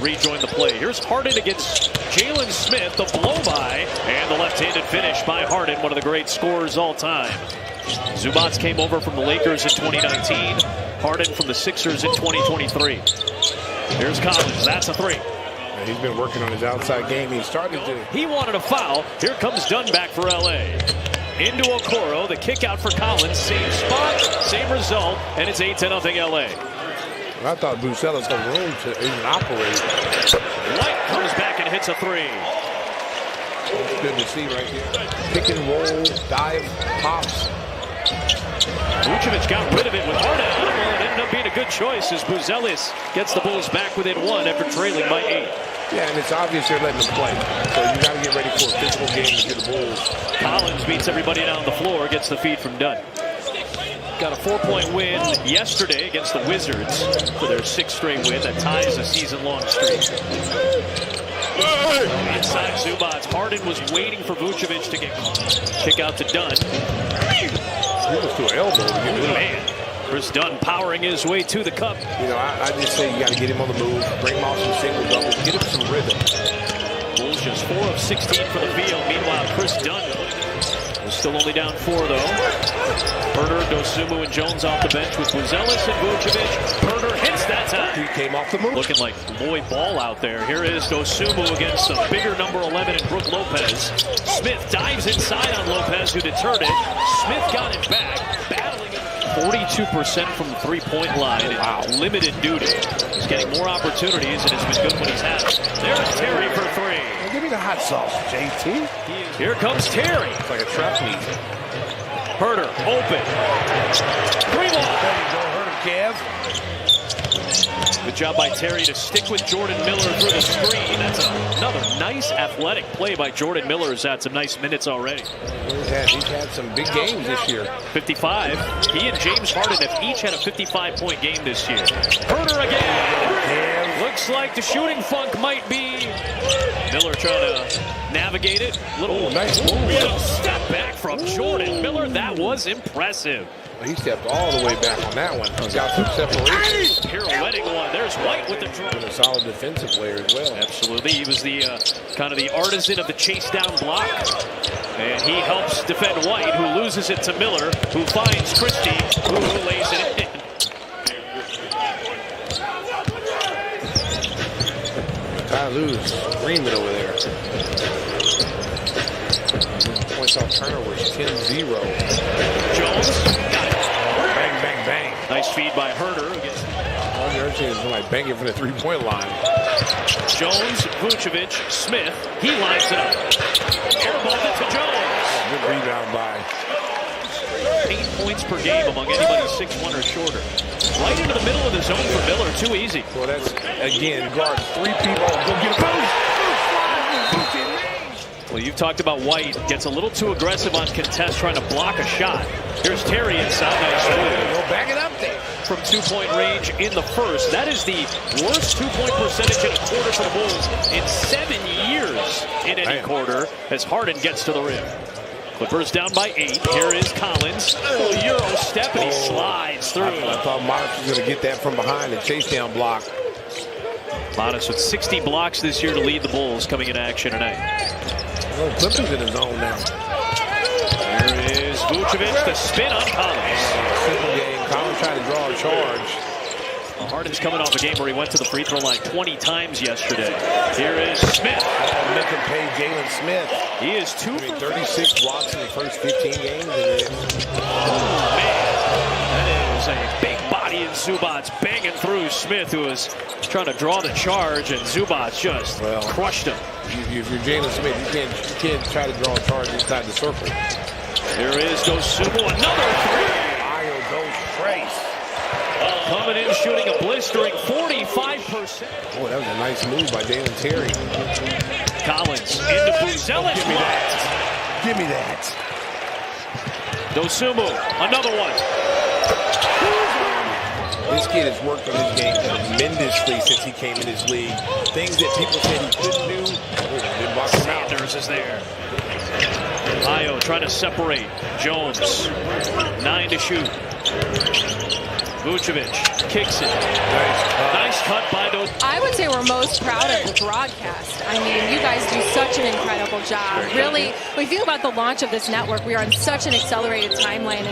Rejoin the play. Here's Harden against Jalen Smith, the blow-by, and the left-handed finish by Harden, one of the great scorers all time. Zubac came over from the Lakers in 2019. Harden from the Sixers in 2023. Here's Collins. That's a three. He's been working on his outside game. He started to. He wanted a foul. Here comes Dunn back for L.A. Into Okoro. The kick out for Collins. Same spot, same result, and it's 8-0 L.A. I thought Bucella's got room to even operate. White comes back and hits a three. It's good to see right here. Pick and roll, dive, pops. Vucevic got rid of it with Harden. It ended up being a good choice as Buzelis gets the Bulls back within one after trailing by 8. Yeah, and it's obvious they're letting them play. So you got to get ready for a physical game to get the Bulls. Collins beats everybody down the floor, gets the feed from Dunn. Got a 4-point win yesterday against the Wizards for their 6th straight win that ties a season-long streak. Inside Zubac, Harden was waiting for Vucevic to get kick out to Dunn. He was to an elbow to get it. Man, Chris Dunn powering his way to the cup. You know, I just say you got to get him on the move, bring him off some single doubles, get him some rhythm. Bulls just 4 of 16 for the field. Meanwhile, Chris Dunn is still only down 4 though. Herder, Dosunmu, and Jones off the bench with Buzelis and Vucevic. Herder hits that time. He came off the move. Looking like Lloyd Ball out there. Here is Dosunmu against the bigger number 11 in Brook Lopez. Smith dives inside on Lopez, who deterred it. Smith got it back, battling it. 42% from the three-point line. Wow. Limited duty. He's getting more opportunities, and it's been good when he's had it. There's Terry for 3. Well, give me the hot sauce, JT. Here comes Terry. It's like a trap meet. Herder, open. 3-1. There you go, Herder, Kev. Good job by Terry to stick with Jordan Miller through the screen. That's another nice athletic play by Jordan Miller, who's had some nice minutes already. He's had some big games this year. 55. He and James Harden have each had a 55-point game this year. Herder again. Looks like the shooting funk might be. Miller trying to navigate it. Little step back from Jordan Miller. That was impressive. He stepped all the way back on that one. He's got some separation. Pirouetting one. There's White with the draw. A solid defensive player as well. Absolutely. He was the kind of the artisan of the chase down block. And he helps defend White, who loses it to Miller, who finds Christie, who lays it in. Ty Lue's screaming over there. Points off turnovers, 10-0. Jones. Bang, bang, bang. Nice feed by Herder. All the other teams are like banging from the three-point line. Jones, Vucevic, Smith. He lines it up. Airball it to Jones. Good rebound by. 8 points per game among anybody 6'1" or shorter. Right into the middle of the zone for Miller. Too easy. Well, that's, again, guard 3 people. Go get a boost. Well, you've talked about White. Gets a little too aggressive on contest, trying to block a shot. Here's Terry inside. Nice move. Go back it up there. From 2-point range in the first. That is the worst 2-point percentage in a quarter for the Bulls in 7 years in any quarter as Harden gets to the rim. Clippers down by 8. Here is Collins. A Euro step, and he slides through. I thought Modest was going to get that from behind and chase down block. Modest with 60 blocks this year to lead the Bulls coming into action tonight. Well, Clippers in his zone now. Here is Vucevic, the spin on Collins. Simple game. Collins trying to draw a charge. Harden's coming off a game where he went to the free throw line 20 times yesterday. Here is Smith. Make him pay Jalen Smith. He is 2 for 36 blocks in the first 15 games. Oh, man. That is a big body in Zubac banging through Smith, who was trying to draw the charge, and Zubac just crushed him. If you're Jalen Smith, you can't try to draw a charge inside the circle. There is Dosunmu, another 3. Ayo goes Trace. Coming in, shooting a blistering 45%. Boy, that was a nice move by Jalen Terry. Collins into Buzelis. Give me that. Give me that. Dosunmu, another one. This kid has worked on his game tremendously since he came in this league. Things that people said he couldn't do, didn't box him out. Sanders is there. Ayo trying to separate. Jones, 9 to shoot. Vucevic kicks it. Nice cut by those. I would say we're most proud of the broadcast. I mean, you guys do such an incredible job. Really, when you think about the launch of this network, we are on such an accelerated timeline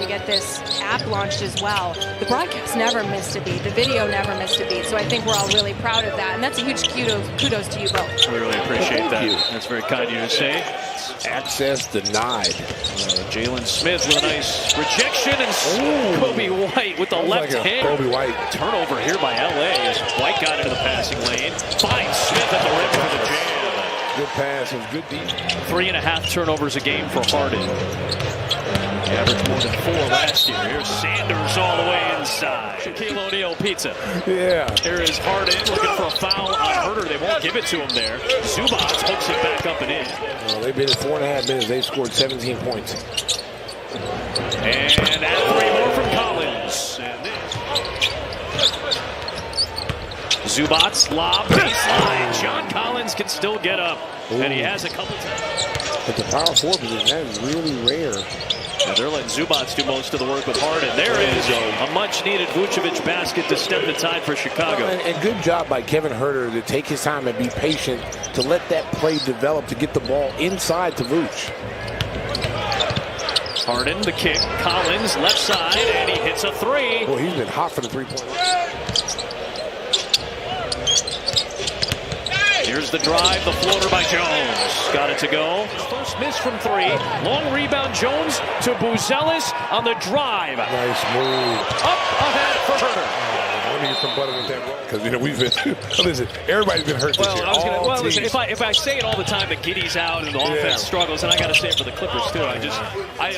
to get this app launched as well. The broadcast never missed a beat. The video never missed a beat. So I think we're all really proud of that. And that's a huge kudos to you both. We really appreciate that. That's very kind of you to say. Access denied. Jalen Smith with a nice rejection, and Kobe White with the left hand. Kobe White. Turnover here by LA as White got into the passing lane. Finds Smith at the rim for the jam. Good pass. It was good deep. 3.5 turnovers a game for Harden. He averaged more than 4 last year. Here's Sanders all the way inside. Shaquille O'Neal pizza. Yeah. Here is Harden looking for a foul on Herter. They won't give it to him there. Zubac hooks it back up and in. They've been in 4.5 minutes. They've scored 17 points. And add 3 more from Collins. And Zubac lob baseline. John Collins can still get up. And he has a couple times. But the power forward position, that is really rare. Yeah, they're letting Zubac do most of the work with Harden. There is a much-needed Vucevic basket to stem the tide for Chicago. And good job by Kevin Herter to take his time and be patient to let that play develop to get the ball inside to Vooch. Harden, the kick. Collins, left side, and he hits a 3. Well, he's been hot for the three-point line. Here's the drive, the floater by Jones. Got it to go. First miss from 3. Long rebound, Jones to Buzelis on the drive. Nice move. Up ahead for Herter. I need some butter with that roll. Because, we've been, listen, everybody's been hurt this year. Listen, if I say it all the time that Giddey's out and the offense struggles, and I got to say it for the Clippers, too. I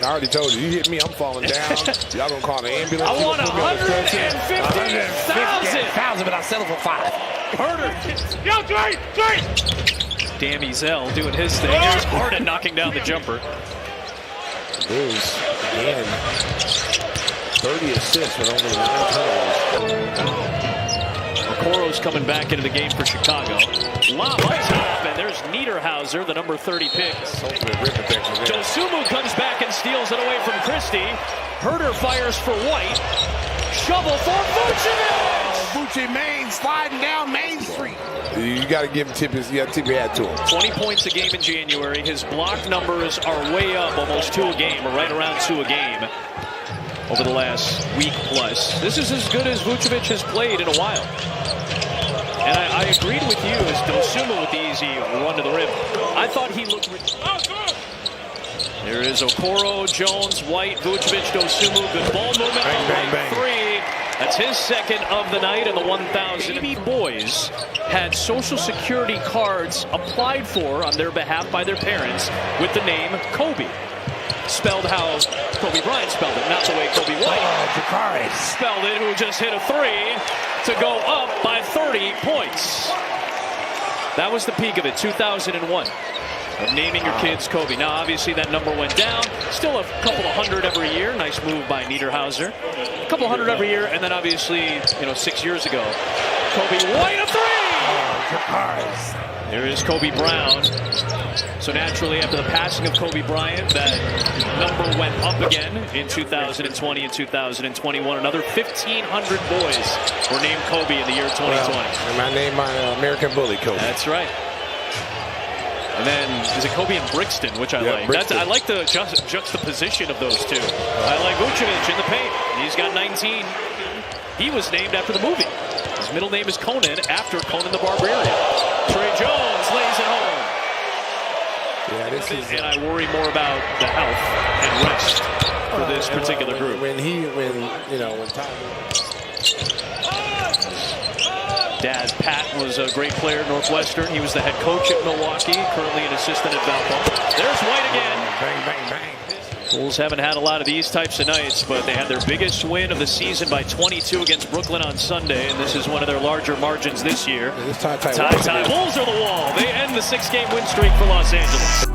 already told you. You hit me, I'm falling down. Y'all don't call the ambulance. I want 150,000. But I settle for 5. Herter. Yo, Dre! Damn, Ezell doing his thing. Here's Harden knocking down the jumper. Bulls, again, 30 assists with only 9 turnovers. Okoro's coming back into the game for Chicago. Lob up top, and there's Niederhauser, the number 30 pick. Dosunmu comes back and steals it away from Christie. Herter fires for White. Shovel for Vucevic! Vuce Main sliding down Main Street. You got to give him tip your hat to him. 20 points a game in January. His block numbers are way up, almost 2 a game, or right around 2 a game over the last week plus. This is as good as Vucevic has played in a while. And I agreed with you as Dosunmu with the easy run to the rim. I thought he looked... There is Okoro, Jones, White, Vucevic, Dosunmu. Good ball movement. Bang, bang. 3. That's his second of the night and the 1,000. Baby boys had Social Security cards applied for on their behalf by their parents with the name Kobe. Spelled how Kobe Bryant spelled it, not the way Kobe White spelled it, who just hit a 3 to go up by 30 points. That was the peak of it, 2001. Of naming your kids Kobe. Now, obviously, that number went down. Still a couple of hundred every year. Nice move by Niederhauser. A couple hundred every year, and then obviously, 6 years ago, Kobe White a 3! There is Kobe Brown. So naturally, after the passing of Kobe Bryant, that number went up again in 2020 and 2021. Another 1,500 boys were named Kobe in the year 2020. And I named my American Bully Kobe. That's right. And then, is it Kobe and Brixton, which I like. I like the juxtaposition of those two. I like Vucevic in the paint. He's got 19. He was named after the movie. His middle name is Conan, after Conan the Barbarian. Trey Jones lays it home. Yeah, this is, and I worry more about the health and rest for this particular group. When Tom... Dad, Pat, was a great player at Northwestern. He was the head coach at Milwaukee, currently an assistant at Valpo. There's White again. Bang, bang, bang. Bulls haven't had a lot of these types of nights, but they had their biggest win of the season by 22 against Brooklyn on Sunday, and this is one of their larger margins this year. Tie. Bulls are the wall. They end the 6-game win streak for Los Angeles.